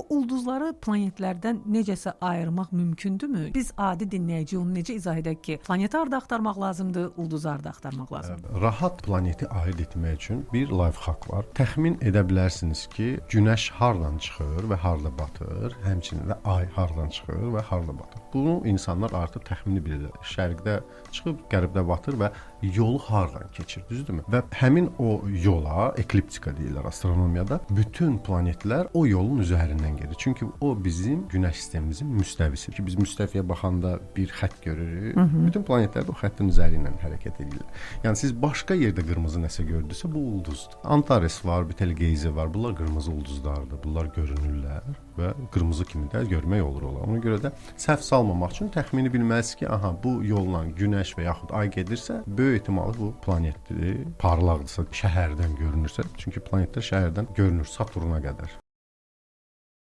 ulduzları planetlərdən necəsə ayırmaq mümkündürmü? Biz adi dinləyici onu necə izah edək ki, planeti harda axtarmaq lazımdır, ulduzu harda axtarmaq lazımdır? Rahat planeti ayırd etmək üçün bir life hack var. Təxmin edə bilərsiniz ki, Günəş hardan çıxır və harda batır, həmçinin də ay hardan çıxır və harda batır. Bunu insanlar artıq təxmini bilirlər. Şərqdə çıxıb qərbdə batır və yolu hardan keçir, düzdürmü? Və həmin o yola ekliptika deyirlər astronomiyada. Bütün planetlər o yolun üzərindən gedir. Çünki o bizim Günəş sistemimizin müstəvisidir ki, biz müstəviyə baxanda bir xətt görürük. Bütün planetlər də o xəttin üzəri ilə hərəkət edirlər. Yəni siz başqa yerdə qırmızı nəsə gördünüzsə, bu ulduzdur. Antares var, Betelgeuse var. Bunlar qırmızı ulduzlardır. Bunlar görünürlər və qırmızı kimi də görmək olur olar. Ona görə də səhv salmamaq üçün təxmini bilməlisiniz ki, aha, bu yolla Günəş və yaxud ay gedirsə, böyük ehtimalı bu planetdir. Parlaqdırsa, şəhərdən görünürsə, çünki planetlər şəhərdən görünür Saturna qədər.